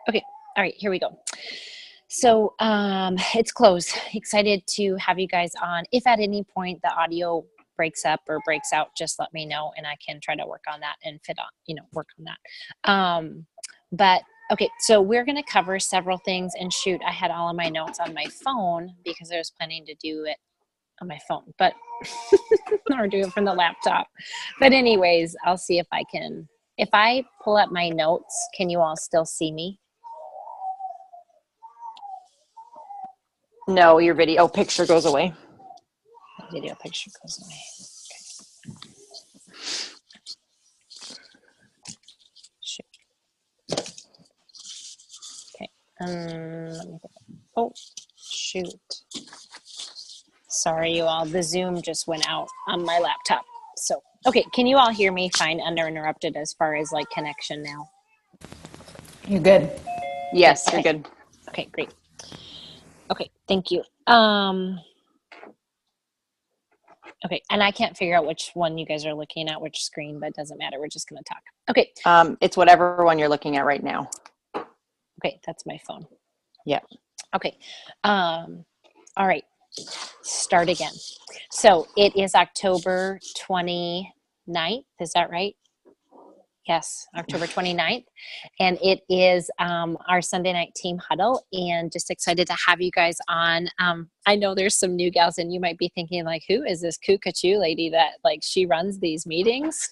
Okay. All right, here we go. So it's closed. Excited to have you guys on. If at any point the audio breaks up or breaks out, just let me know and I can try to work on that and work on that. But okay, so we're going to cover several things. And shoot, I had all of my notes on my phone because I was planning to do it on my phone, but or do it from the laptop. But anyways, I'll see if I can. If I pull up my notes, can you all still see me? No, your video picture goes away. Video picture goes away. Okay. Shoot. Okay. Let me think. Oh, shoot. Sorry, you all. The Zoom just went out on my laptop. So, okay. Can you all hear me fine, uninterrupted as far as like connection now? You're good. Yes, Okay. you're good. Okay, great. Okay, thank you. Okay, and I can't figure out which one you guys are looking at, which screen, but it doesn't matter. We're just going to talk. Okay. It's whatever one you're looking at right now. Okay, that's my phone. Yeah. Okay. All right. Start again. So it is October 29th. Is that right? Yes, October 29th. And it is our Sunday night team huddle, and just excited to have you guys on. I know there's some new gals and you might be thinking like, who is this Cuckoo lady that like she runs these meetings?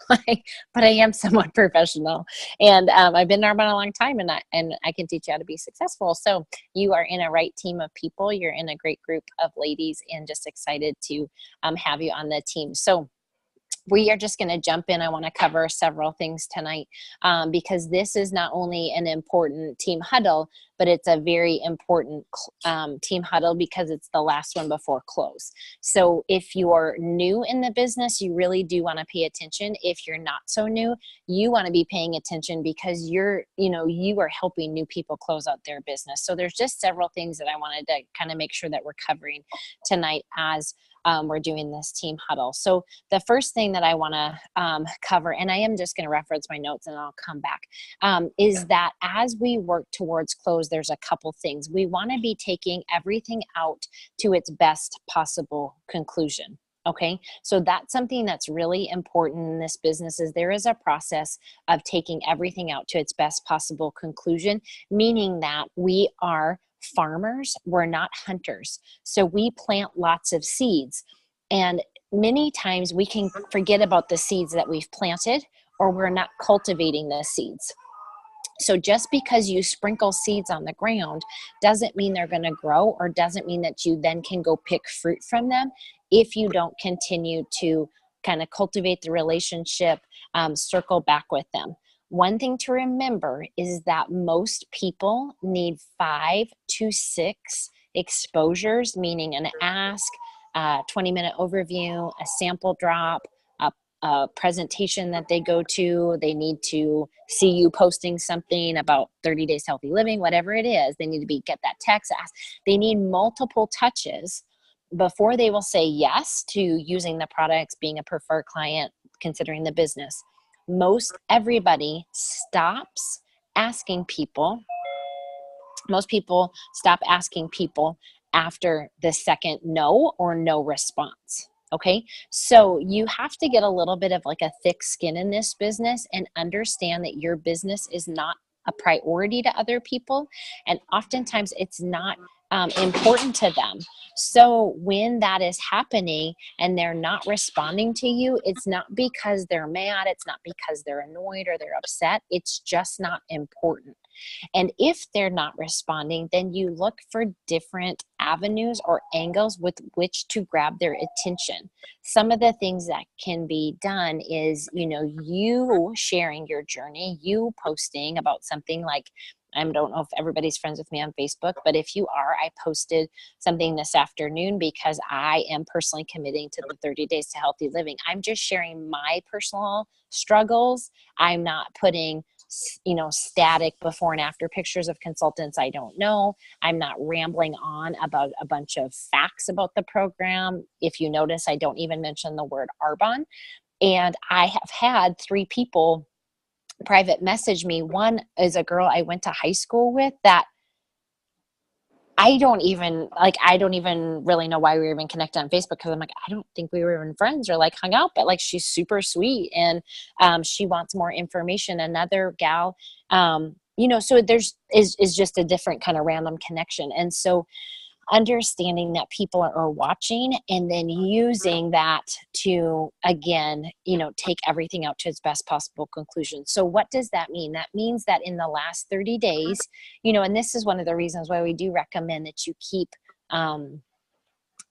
But I am somewhat professional, and I've been there a long time, and I can teach you how to be successful. So you are in a right team of people. You're in a great group of ladies, and just excited to have you on the team. So we are just going to jump in. I want to cover several things tonight because this is not only an important team huddle, but it's a very important team huddle because it's the last one before close. So if you are new in the business, you really do want to pay attention. If you're not so new, you want to be paying attention because you are helping new people close out their business. So there's just several things that I wanted to kind of make sure that we're covering tonight as we're doing this team huddle. So the first thing that I want to cover, and I am just going to reference my notes and I'll come back, is that as we work towards close, there's a couple things. We want to be taking everything out to its best possible conclusion. Okay, so that's something that's really important in this business. Is there is a process of taking everything out to its best possible conclusion, meaning that we are farmers, we're not hunters. So we plant lots of seeds, and many times we can forget about the seeds that we've planted, or we're not cultivating the seeds. So just because you sprinkle seeds on the ground doesn't mean they're going to grow, or doesn't mean that you then can go pick fruit from them if you don't continue to kind of cultivate the relationship, circle back with them. One thing to remember is that most people need 5 to 6 exposures, meaning an ask, a 20-minute overview, a sample drop, a presentation that they go to. They need to see you posting something about 30 days healthy living, whatever it is. They need to get that text ask. They need multiple touches before they will say yes to using the products, being a preferred client, considering the business. Most everybody stops asking people. Most people stop asking people after the second no or no response. Okay, so you have to get a little bit of like a thick skin in this business and understand that your business is not a priority to other people, and oftentimes it's not important to them. So when that is happening and they're not responding to you, it's not because they're mad, it's not because they're annoyed or they're upset, it's just not important. And if they're not responding, then you look for different avenues or angles with which to grab their attention. Some of the things that can be done is, you sharing your journey, you posting about something like, I don't know if everybody's friends with me on Facebook, but if you are, I posted something this afternoon because I am personally committing to the 30 days to healthy living. I'm just sharing my personal struggles. I'm not putting static before and after pictures of consultants I don't know. I'm not rambling on about a bunch of facts about the program. If you notice, I don't even mention the word Arbonne. And I have had 3 people private message me. One is a girl I went to high school with that I don't even really know why we were even connected on Facebook, because I'm like, I don't think we were even friends or like hung out, but like she's super sweet, and she wants more information. Another gal, so there's is just a different kind of random connection. And so understanding that people are watching and then using that to, again, take everything out to its best possible conclusion. So what does that mean? That means that in the last 30 days, and this is one of the reasons why we do recommend that you keep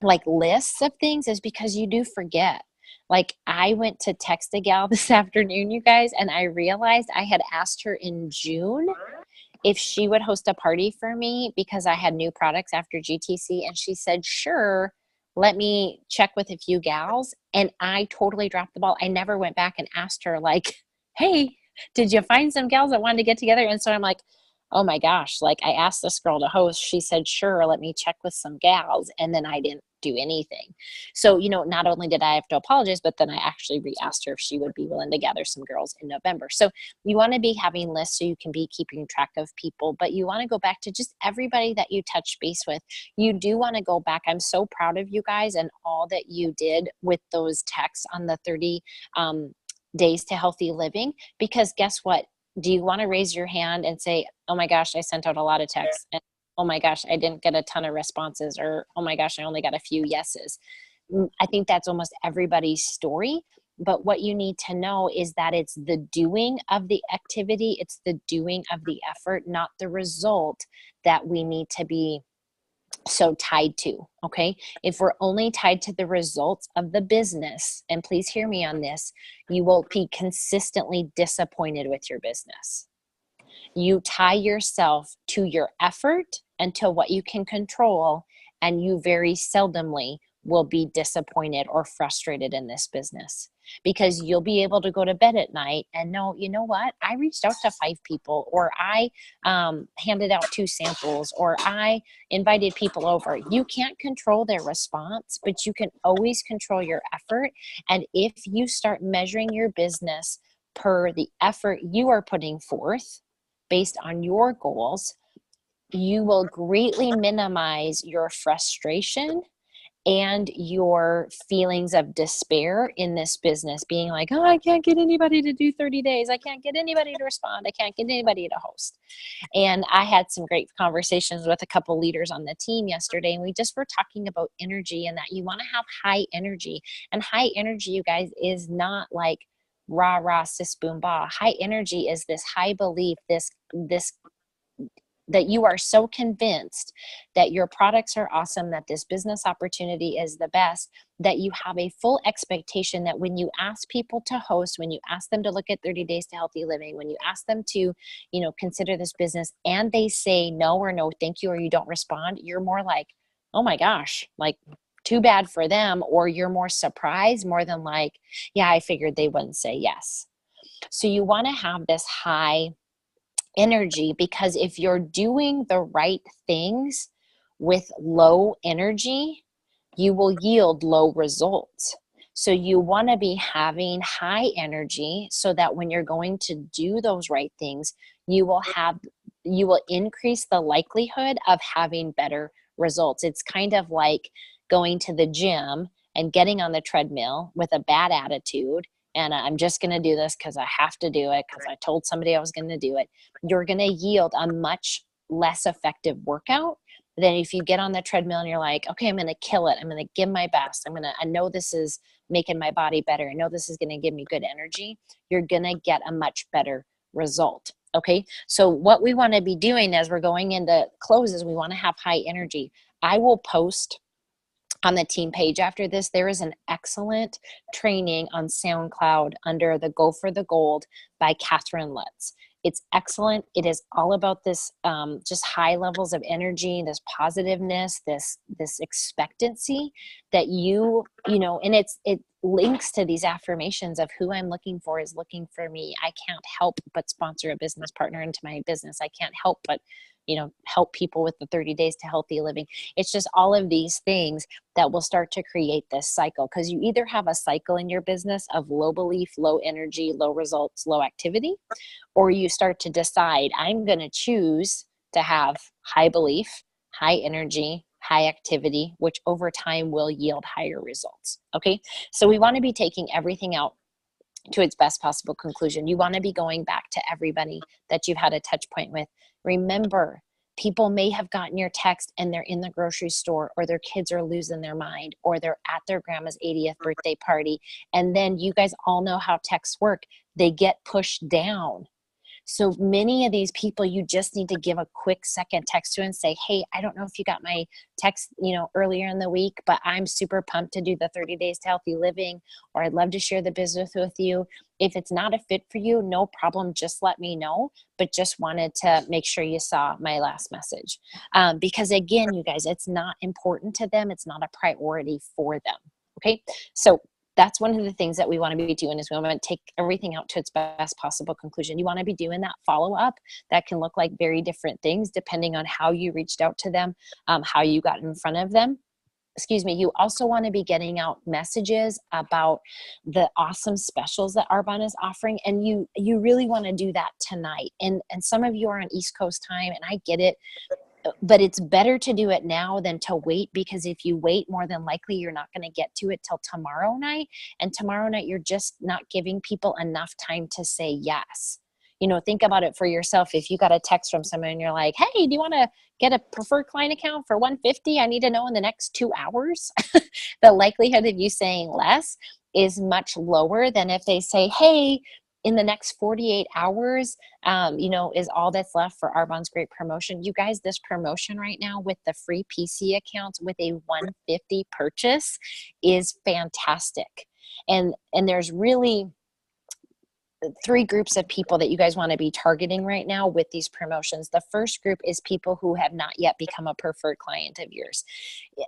like lists of things, is because you do forget. Like, I went to text a gal this afternoon, you guys, and I realized I had asked her in June if she would host a party for me because I had new products after GTC. And she said, sure, let me check with a few gals. And I totally dropped the ball. I never went back and asked her, like, hey, did you find some gals that wanted to get together? And so I'm like, oh my gosh, like, I asked this girl to host. She said, sure, let me check with some gals. And then I didn't do anything. So, not only did I have to apologize, but then I actually re-asked her if she would be willing to gather some girls in November. So you want to be having lists so you can be keeping track of people, but you want to go back to just everybody that you touch base with. You do want to go back. I'm so proud of you guys and all that you did with those texts on the 30 days to healthy living, because guess what? Do you want to raise your hand and say, oh my gosh, I sent out a lot of texts, and oh my gosh, I didn't get a ton of responses, or oh my gosh, I only got a few yeses? I think that's almost everybody's story. But what you need to know is that it's the doing of the activity, it's the doing of the effort, not the result, that we need to be so tied to. Okay. If we're only tied to the results of the business, and please hear me on this, you will be consistently disappointed with your business. You tie yourself to your effort and to what you can control, and you very seldomly will be disappointed or frustrated in this business, because you'll be able to go to bed at night and know, you know what, I reached out to 5 people, or I handed out 2 samples, or I invited people over. You can't control their response, but you can always control your effort. And if you start measuring your business per the effort you are putting forth based on your goals, you will greatly minimize your frustration and your feelings of despair in this business, being like, oh, I can't get anybody to do 30 days. I can't get anybody to respond. I can't get anybody to host. And I had some great conversations with a couple leaders on the team yesterday, and we just were talking about energy, and that you want to have high energy. And high energy, you guys, is not like rah, rah, sis, boom, bah. High energy is this high belief, this that you are so convinced that your products are awesome, that this business opportunity is the best, that you have a full expectation that when you ask people to host, when you ask them to look at 30 days to healthy living, when you ask them to, consider this business, and they say no, or no, thank you, or you don't respond, you're more like, oh my gosh, like, too bad for them. Or you're more surprised more than like, yeah, I figured they wouldn't say yes. So you want to have this high energy, because if you're doing the right things with low energy, you will yield low results. So you want to be having high energy, so that when you're going to do those right things, you will increase the likelihood of having better results. It's kind of like going to the gym and getting on the treadmill with a bad attitude, and I'm just going to do this because I have to do it because I told somebody I was going to do it. You're going to yield a much less effective workout than if you get on the treadmill and you're like, okay, I'm going to kill it. I'm going to give my best. I know this is making my body better. I know this is going to give me good energy. You're going to get a much better result. Okay. So what we want to be doing as we're going into closes, we want to have high energy. I will post on the team page after this. There is an excellent training on SoundCloud under the Go for the Gold by Catherine Lutz. It's excellent. It is all about this just high levels of energy, this positiveness, this expectancy that and it links to these affirmations of who I'm looking for is looking for me. I can't help but sponsor a business partner into my business. I can't help but help people with the 30 days to healthy living. It's just all of these things that will start to create this cycle, because you either have a cycle in your business of low belief, low energy, low results, low activity, or you start to decide, I'm going to choose to have high belief, high energy, high activity, which over time will yield higher results. Okay. So we want to be taking everything out to its best possible conclusion. You want to be going back to everybody that you've had a touch point with. Remember, people may have gotten your text and they're in the grocery store, or their kids are losing their mind, or they're at their grandma's 80th birthday party. And then you guys all know how texts work. They get pushed down. So many of these people, you just need to give a quick second text to and say, hey, I don't know if you got my text, earlier in the week, but I'm super pumped to do the 30 days to healthy living, or I'd love to share the business with you. If it's not a fit for you, no problem. Just let me know, but just wanted to make sure you saw my last message. Because again, you guys, it's not important to them. It's not a priority for them. Okay. So that's one of the things that we want to be doing, is we want to take everything out to its best possible conclusion. You want to be doing that follow-up. That can look like very different things depending on how you reached out to them, how you got in front of them. You also want to be getting out messages about the awesome specials that Arbonne is offering. And you really want to do that tonight. And some of you are on East Coast time, and I get it. But it's better to do it now than to wait, because if you wait, more than likely you're not going to get to it till tomorrow night. And tomorrow night, you're just not giving people enough time to say yes. Think about it for yourself. If you got a text from someone and you're like, hey, do you want to get a preferred client account for $150? I need to know in the next 2 hours. The likelihood of you saying less is much lower than if they say, hey, in the next 48 hours, is all that's left for Arbonne's great promotion. You guys, this promotion right now with the free PC accounts with a $150 purchase is fantastic. And there's really 3 groups of people that you guys want to be targeting right now with these promotions. The first group is people who have not yet become a preferred client of yours.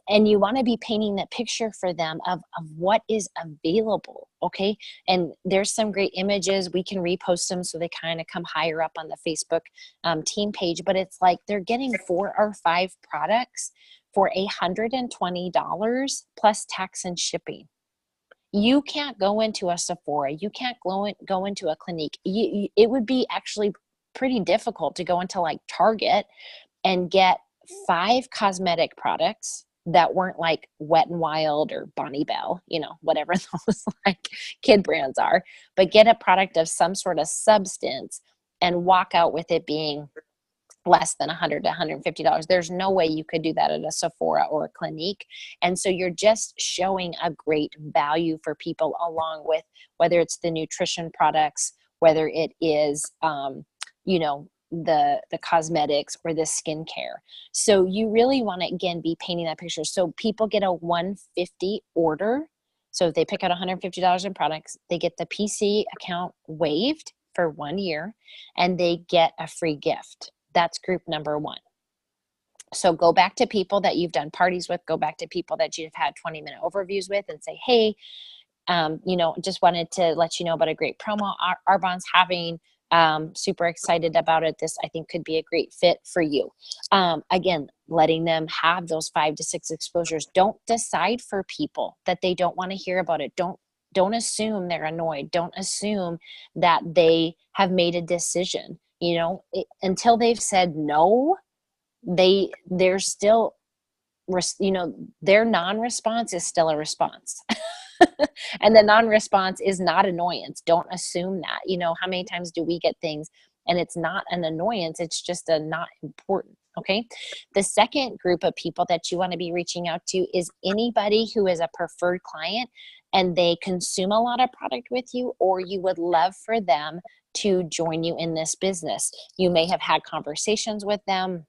And you want to be painting that picture for them of what is available. Okay. And there's some great images. We can repost them so they kind of come higher up on the Facebook team page. But it's like they're getting 4 or 5 products for $120 plus tax and shipping. You can't go into a Sephora. You can't go into a Clinique. It would be actually pretty difficult to go into like Target and get 5 cosmetic products that weren't like Wet n Wild or Bonnie Bell, whatever those like kid brands are, but get a product of some sort of substance and walk out with it being less than $100 to $150. There's no way you could do that at a Sephora or a Clinique. And so you're just showing a great value for people, along with whether it's the nutrition products, whether it is, the cosmetics or the skincare. So you really want to, again, be painting that picture. So people get a $150 order. So if they pick out $150 in products, they get the PC account waived for 1 year, and they get a free gift. That's group number 1. So go back to people that you've done parties with, go back to people that you've had 20-minute overviews with, and say, hey, just wanted to let you know about a great promo Arbonne's having. Super excited about it. This, I think, could be a great fit for you. Again, letting them have those 5 to 6 exposures. Don't decide for people that they don't want to hear about it. Don't assume they're annoyed. Don't assume that they have made a decision. Until they've said no, they're still, their non-response is still a response. And the non-response is not annoyance. Don't assume that. How many times do we get things and it's not an annoyance? It's just a not important. Okay. The second group of people that you want to be reaching out to is anybody who is a preferred client and they consume a lot of product with you, or you would love for them to join you in this business. You may have had conversations with them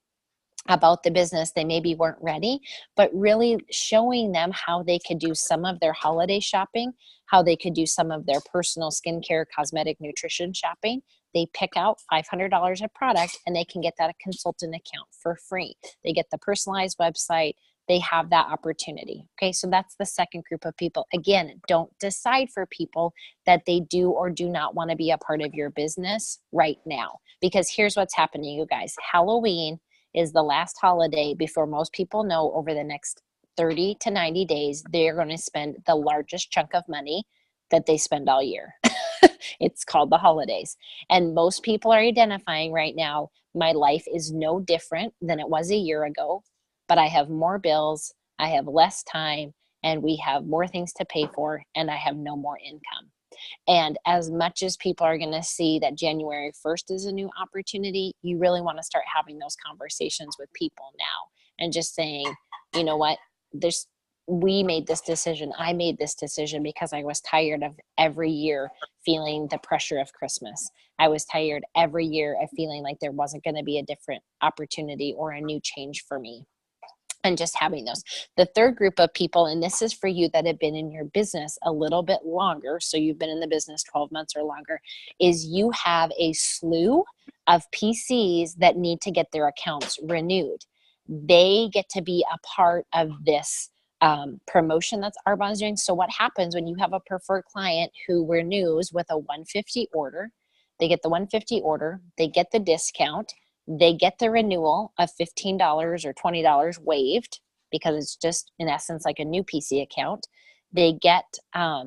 about the business. They maybe weren't ready, but really showing them how they could do some of their holiday shopping, how they could do some of their personal skincare, cosmetic, nutrition shopping they pick out $500 of product and they can get that consultant account for free. They get the personalized website. They have that opportunity. Okay, so that's the second group of people. Again, don't decide for people that they do or do not want to be a part of your business right now. Because here's what's happening, you guys. Halloween is the last holiday before most people know over the next 30 to 90 days, they're going to spend the largest chunk of money that they spend all year. It's called the holidays. And most people are identifying right now, my life is no different than it was a year ago, but I have more bills, I have less time, and we have more things to pay for, and I have no more income. And as much as people are going to see that January 1st is a new opportunity, you really want to start having those conversations with people now and just saying, you know what, we made this decision. I made this decision because I was tired of every year feeling the pressure of Christmas. I was tired every year of feeling like there wasn't going to be a different opportunity or a new change for me. And just having those. The third group of people, and this is for you that have been in your business a little bit longer, so you've been in the business 12 months or longer, is you have a slew of PCs that need to get their accounts renewed. They get to be a part of this promotion that's Arbonne's doing. So what happens when you have a preferred client who renews with a 150 order, they get the 150 order, they get the discount, they get the renewal of $15 or $20 waived because it's just in essence like a new PC account. They get, I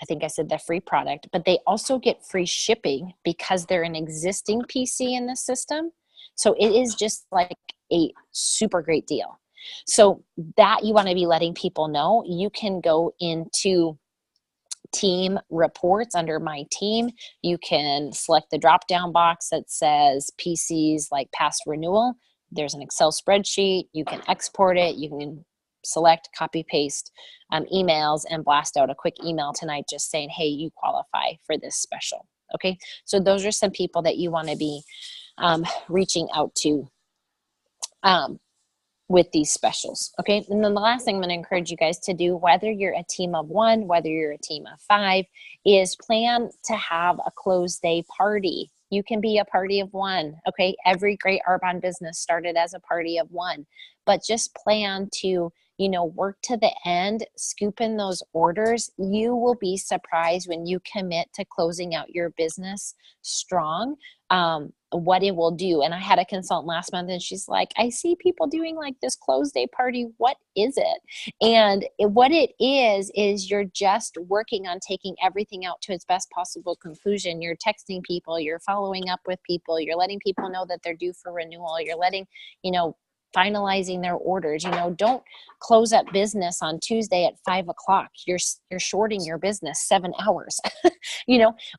think I said the free product, but they also get free shipping because they're an existing PC in the system. So it is just like a super great deal. So that you want to be letting people know. You can go into team reports under my team. You can select the drop down box that says PCs like past renewal. There's an Excel spreadsheet. You can export it. You can select, copy, paste emails and blast out a quick email tonight just saying, hey, you qualify for this special. Okay, so those are some people that you want to be reaching out to with these specials. Okay. And then the last thing I'm going to encourage you guys to do, whether you're a team of one, whether you're a team of 5, is plan to have a close day party. You can be a party of 1. Okay. Every great Arbonne business started as a party of 1, but just plan to, work to the end, scoop in those orders. You will be surprised when you commit to closing out your business strong, what it will do. And I had a consultant last month and she's like, I see people doing like this close day party. What is it? And what it is you're just working on taking everything out to its best possible conclusion. You're texting people, you're following up with people, you're letting people know that they're due for renewal. You're letting, finalizing their orders. Don't close up business on Tuesday at 5 o'clock. You're shorting your business 7 hours,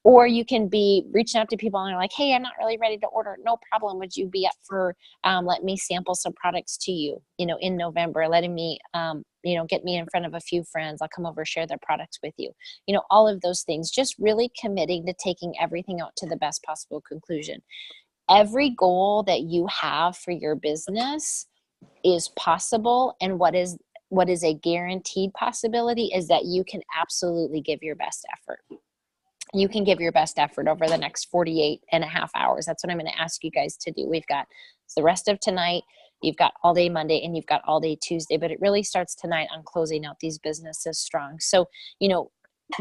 or you can be reaching out to people and they're like, hey, I'm not really ready to order. No problem. Would you be up for, let me sample some products to you, in November, letting me, get me in front of a few friends. I'll come over, share their products with you. All of those things, just really committing to taking everything out to the best possible conclusion. Every goal that you have for your business is possible. And what is a guaranteed possibility is that you can absolutely give your best effort. You can give your best effort over the next 48 and a half hours. That's what I'm going to ask you guys to do. We've got the rest of tonight, you've got all day Monday, and you've got all day Tuesday, but it really starts tonight on closing out these businesses strong. So,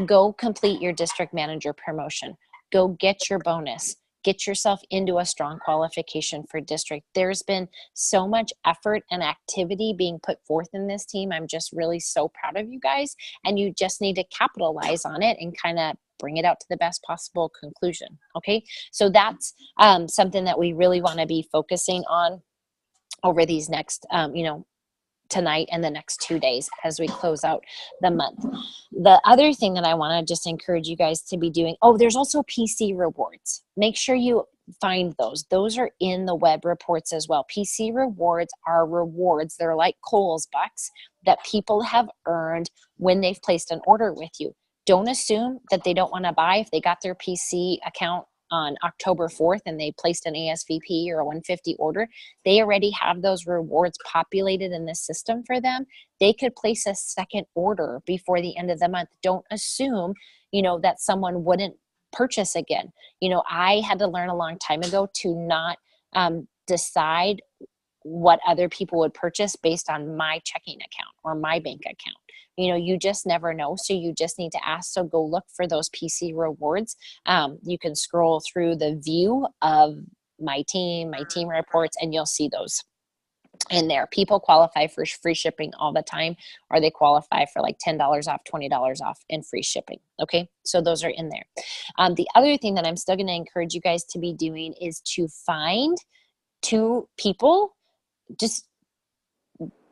go complete your district manager promotion. Go get your bonus. Get yourself into a strong qualification for district. There's been so much effort and activity being put forth in this team. I'm just really so proud of you guys, and you just need to capitalize on it and kind of bring it out to the best possible conclusion. Okay. So that's something that we really want to be focusing on over these next, tonight and the next 2 days as we close out the month. The other thing that I want to just encourage you guys to be doing, there's also PC rewards. Make sure you find those. Those are in the web reports as well. PC rewards are rewards. They're like Kohl's bucks that people have earned when they've placed an order with you. Don't assume that they don't want to buy if they got their PC account on October 4th and they placed an ASVP or a 150 order. They already have those rewards populated in the system for them. They could place a second order before the end of the month. Don't assume, that someone wouldn't purchase again. I had to learn a long time ago to not decide what other people would purchase based on my checking account or my bank account. You just never know. So you just need to ask. So go look for those PC rewards. You can scroll through the view of my team reports, and you'll see those in there. People qualify for free shipping all the time, or they qualify for like $10 off, $20 off and free shipping. Okay. So those are in there. The other thing that I'm still going to encourage you guys to be doing is to find 2 people. Just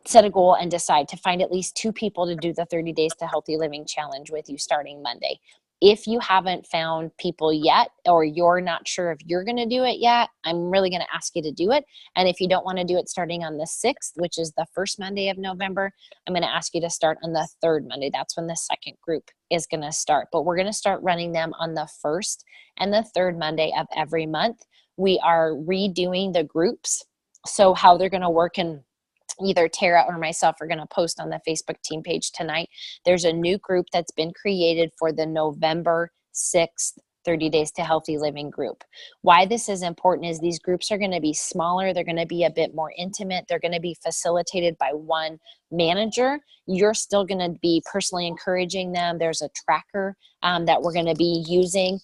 set a goal and decide to find at least 2 people to do the 30 days to healthy living challenge with you starting Monday. If you haven't found people yet, or you're not sure if you're going to do it yet, I'm really going to ask you to do it. And if you don't want to do it starting on the 6th, which is the first Monday of November, I'm going to ask you to start on the 3rd Monday. That's when the second group is going to start. But we're going to start running them on the 1st and the 3rd Monday of every month. We are redoing the groups. So how they're going to work, and either Tara or myself are going to post on the Facebook team page tonight. There's a new group that's been created for the November 6th 30 Days to Healthy Living group. Why this is important is these groups are going to be smaller. They're going to be a bit more intimate. They're going to be facilitated by one manager. You're still going to be personally encouraging them. There's a tracker that we're going to be using.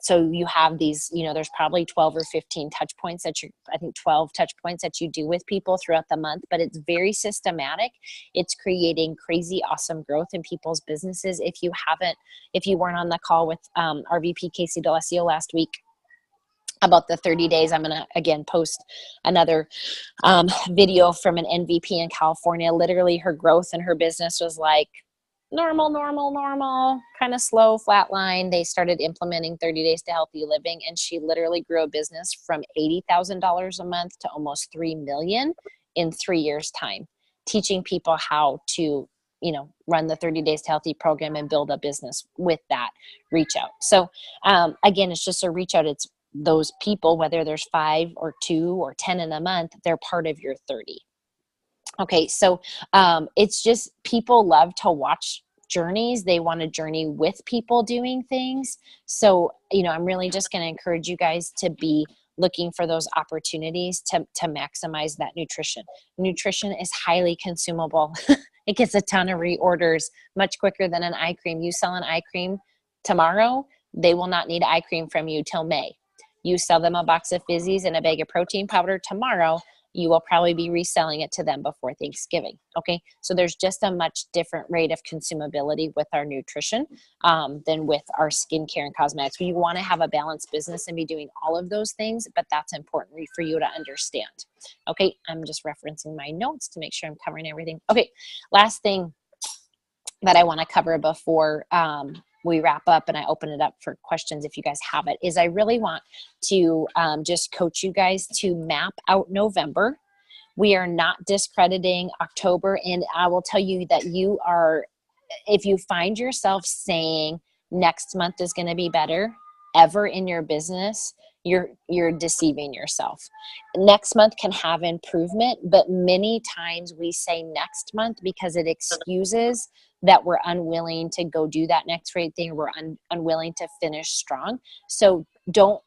So you have these, there's probably 12 or 15 touch points I think 12 touch points that you do with people throughout the month, but it's very systematic. It's creating crazy, awesome growth in people's businesses. If you weren't on the call with our VP, Casey D'Alessio, last week about the 30 days, I'm going to, again, post another video from an MVP in California. Literally her growth in her business was like, normal, kind of slow, flat line. They started implementing 30 Days to Healthy Living, and she literally grew a business from $80,000 a month to almost $3 million in 3 years' time, teaching people how to, run the 30 Days to Healthy program and build a business with that reach out. So again, it's just a reach out. It's those people, whether there's 5 or 2 or 10 in a month, they're part of your 30. Okay, so it's just people love to watch journeys. They want to journey with people doing things. So, I'm really just going to encourage you guys to be looking for those opportunities to maximize that nutrition. Nutrition is highly consumable. It gets a ton of reorders much quicker than an eye cream. You sell an eye cream tomorrow, they will not need eye cream from you till May. You sell them a box of fizzies and a bag of protein powder tomorrow, you will probably be reselling it to them before Thanksgiving. Okay. So there's just a much different rate of consumability with our nutrition than with our skincare and cosmetics. We want to have a balanced business and be doing all of those things, but that's important for you to understand. Okay. I'm just referencing my notes to make sure I'm covering everything. Okay. Last thing that I want to cover before we wrap up and I open it up for questions if you guys have it, is I really want to just coach you guys to map out November. We are not discrediting October, and I will tell you that if you find yourself saying next month is going to be better ever in your business, you're deceiving yourself. Next month can have improvement, but many times we say next month because it excuses that we're unwilling to go do that next great thing. We're unwilling to finish strong. So don't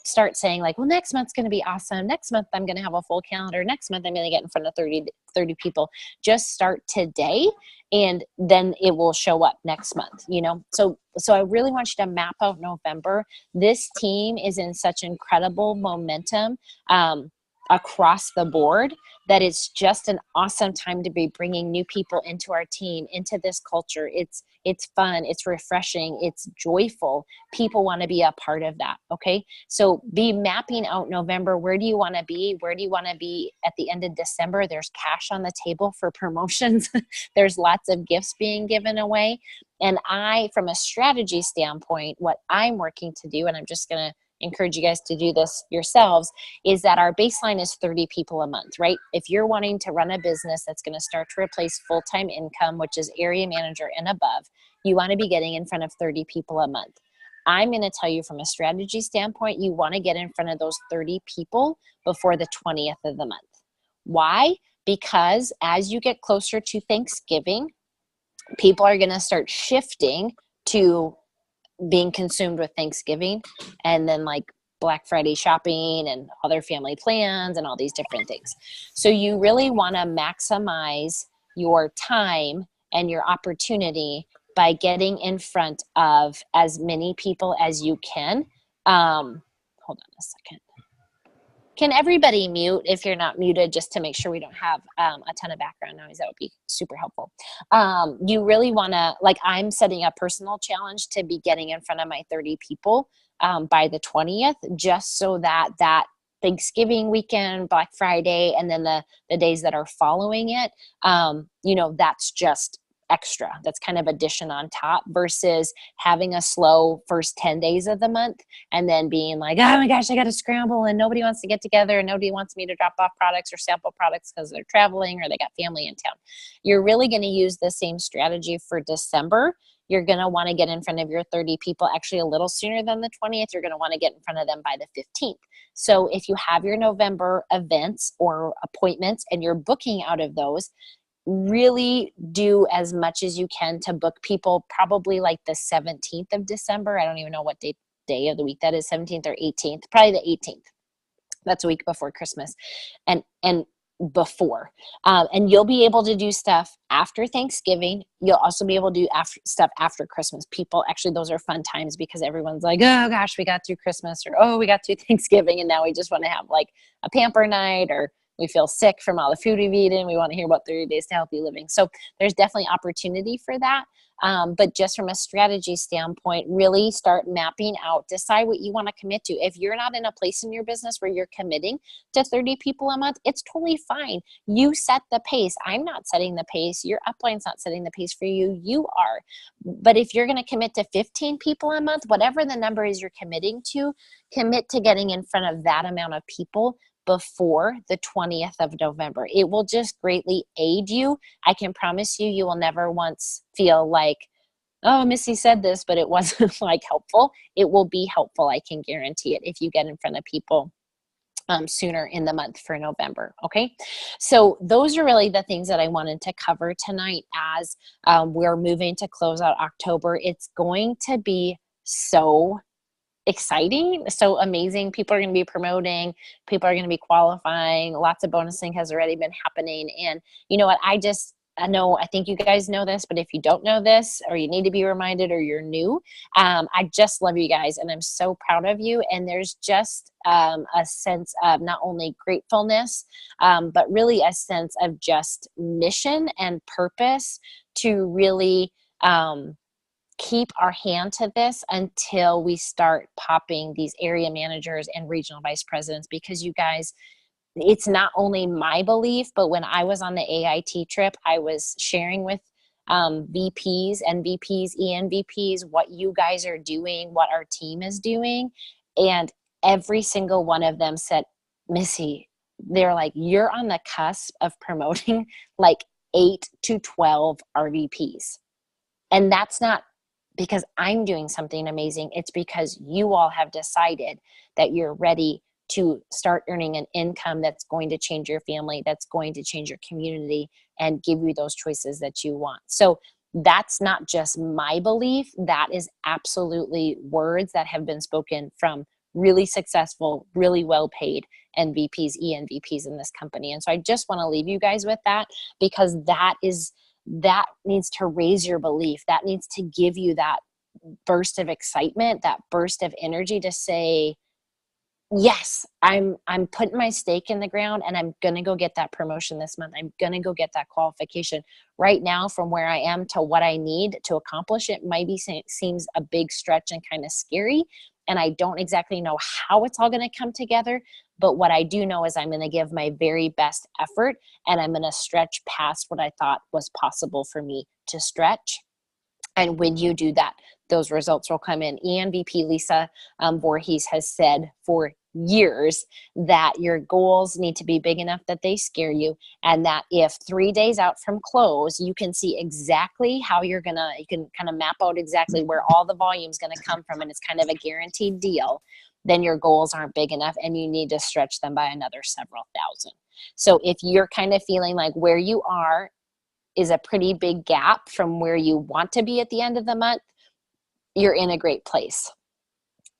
start saying like, well, next month's going to be awesome. Next month, I'm going to have a full calendar. Next month, I'm going to get in front of 30 people. Just start today, and then it will show up next month, So I really want you to map out November. This team is in such incredible momentum across the board that it's just an awesome time to be bringing new people into our team, into this culture. It's fun, it's refreshing, it's joyful. People want to be a part of that. Okay. So be mapping out November. Where do you want to be? Where do you want to be at the end of December? There's cash on the table for promotions. There's lots of gifts being given away. And from a strategy standpoint, what I'm working to do, and I'm just going to encourage you guys to do this yourselves, is that our baseline is 30 people a month, right? If you're wanting to run a business that's going to start to replace full-time income, which is area manager and above, you want to be getting in front of 30 people a month. I'm going to tell you from a strategy standpoint, you want to get in front of those 30 people before the 20th of the month. Why? Because as you get closer to Thanksgiving, people are going to start shifting to being consumed with Thanksgiving and then like Black Friday shopping and other family plans and all these different things. So you really want to maximize your time and your opportunity by getting in front of as many people as you can. Hold on a second. Can everybody mute if you're not muted, just to make sure we don't have a ton of background noise? That would be super helpful. You really want to, like, I'm setting a personal challenge to be getting in front of my 30 people by the 20th, just so that Thanksgiving weekend, Black Friday, and then the days that are following it, that's just extra. That's kind of addition on top versus having a slow first 10 days of the month and then being like, oh my gosh, I got to scramble and nobody wants to get together and nobody wants me to drop off products or sample products because they're traveling or they got family in town. You're really going to use the same strategy for December. You're going to want to get in front of your 30 people actually a little sooner than the 20th. You're going to want to get in front of them by the 15th. So if you have your November events or appointments and you're booking out of those, really do as much as you can to book people probably like the 17th of December. I don't even know what day of the week that is, 17th or 18th, probably the 18th. That's a week before Christmas and before. And you'll be able to do stuff after Thanksgiving. You'll also be able to do stuff after Christmas. People, actually, those are fun times because everyone's like, oh gosh, we got through Christmas, or oh, we got through Thanksgiving, and now we just want to have like a pamper night, or we feel sick from all the food we've eaten. We want to hear about 30 days to healthy living. So there's definitely opportunity for that. But just from a strategy standpoint, really start mapping out, decide what you want to commit to. If you're not in a place in your business where you're committing to 30 people a month, it's totally fine. You set the pace. I'm not setting the pace. Your upline's not setting the pace for you. You are. But if you're going to commit to 15 people a month, whatever the number is you're committing to, commit to getting in front of that amount of people before the 20th of November. It will just greatly aid you. I can promise you, you will never once feel like, oh, Missy said this, but it wasn't like helpful. It will be helpful. I can guarantee it if you get in front of people sooner in the month for November. Okay. So those are really the things that I wanted to cover tonight as we're moving to close out October. It's going to be so exciting, so amazing. People are going to be promoting, people are going to be qualifying, lots of bonusing has already been happening. And you know what, I think you guys know this, but if you don't know this, or you need to be reminded, or you're new, I just love you guys and I'm so proud of you. And there's just a sense of not only gratefulness, but really a sense of just mission and purpose to really keep our hand to this until we start popping these area managers and regional vice presidents, because you guys, it's not only my belief, but when I was on the AIT trip, I was sharing with VPs and VPs, ENVPs, what you guys are doing, what our team is doing. And every single one of them said, Missy, they're like, you're on the cusp of promoting like 8 to 12 RVPs. And that's not because I'm doing something amazing. It's because you all have decided that you're ready to start earning an income that's going to change your family, that's going to change your community, and give you those choices that you want. So that's not just my belief. That is absolutely words that have been spoken from really successful, really well-paid NVPs, ENVPs in this company. And so I just want to leave you guys with that, because that needs to raise your belief. That needs to give you that burst of excitement, that burst of energy to say, yes, I'm putting my stake in the ground and I'm going to go get that promotion this month. I'm going to go get that qualification. Right now, from where I am to what I need to accomplish it, seems a big stretch and kind of scary. And I don't exactly know how it's all going to come together. But what I do know is I'm going to give my very best effort, and I'm going to stretch past what I thought was possible for me to stretch. And when you do that, those results will come in. ENVP Lisa Voorhees has said for years that your goals need to be big enough that they scare you, and that if 3 days out from close, you can see exactly how you can kind of map out exactly where all the volume is going to come from, and it's kind of a guaranteed deal, then your goals aren't big enough and you need to stretch them by another several thousand. So if you're kind of feeling like where you are is a pretty big gap from where you want to be at the end of the month, you're in a great place.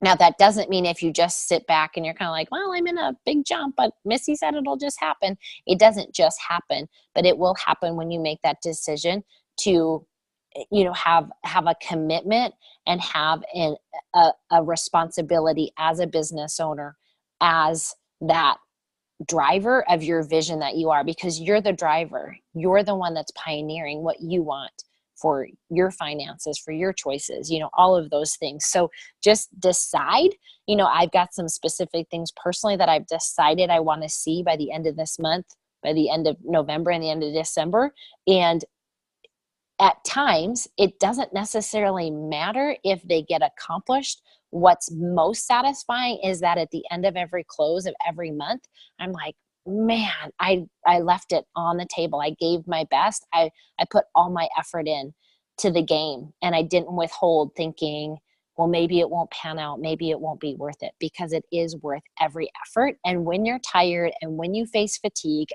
Now, that doesn't mean if you just sit back and you're kind of like, well, I'm in a big jump, but Missy said it'll just happen. It doesn't just happen, but it will happen when you make that decision to, have a commitment and have a responsibility as a business owner, as that driver of your vision that you are, because you're the driver. You're the one that's pioneering what you want for your finances, for your choices, all of those things. So just decide, I've got some specific things personally that I've decided I want to see by the end of this month, by the end of November and the end of December. And at times, it doesn't necessarily matter if they get accomplished. What's most satisfying is that at the end of every close of every month, I'm like, man, I left it on the table. I gave my best. I put all my effort in to the game, and I didn't withhold thinking, well, maybe it won't pan out. Maybe it won't be worth it, because it is worth every effort. And when you're tired and when you face fatigue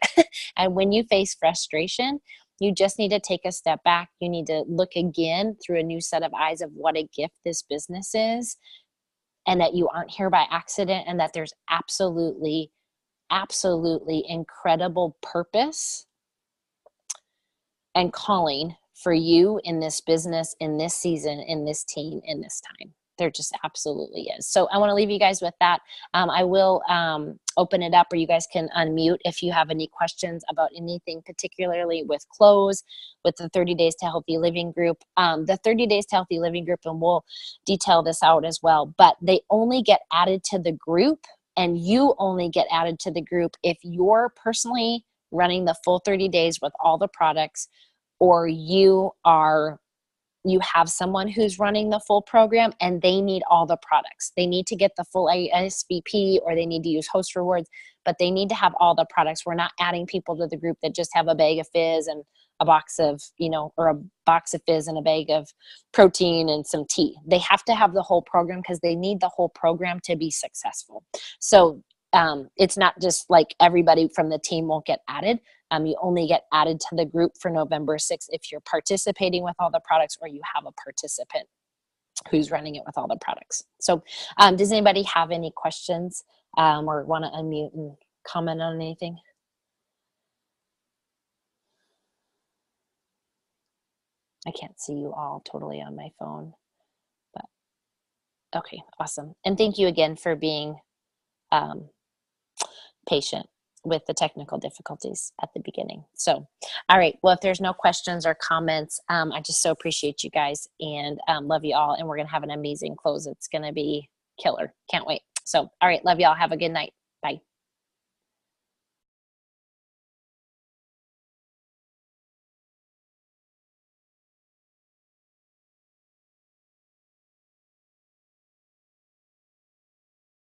and when you face frustration, you just need to take a step back. You need to look again through a new set of eyes of what a gift this business is, and that you aren't here by accident, and that there's absolutely incredible purpose and calling for you in this business, in this season, in this team, in this time. There just absolutely is. So I want to leave you guys with that. I will open it up, or you guys can unmute if you have any questions about anything, particularly with clothes, with the 30 Days to Healthy Living group. The 30 Days to Healthy Living group, and we'll detail this out as well, but they only get added to the group, and you only get added to the group if you're personally running the full 30 days with all the products, or you have someone who's running the full program and they need all the products. They need to get the full SVP, or they need to use host rewards, but they need to have all the products. We're not adding people to the group that just have a bag of fizz and a box of, or a box of fizz and a bag of protein and some tea. They have to have the whole program, because they need the whole program to be successful. So it's not just like everybody from the team won't get added. You only get added to the group for November 6th if you're participating with all the products, or you have a participant who's running it with all the products. So does anybody have any questions or want to unmute and comment on anything? I can't see you all totally on my phone, but okay, awesome. And thank you again for being patient with the technical difficulties at the beginning. So, all right. Well, if there's no questions or comments, I just so appreciate you guys, and love you all. And we're going to have an amazing close. It's going to be killer. Can't wait. So, all right. Love y'all. Have a good night.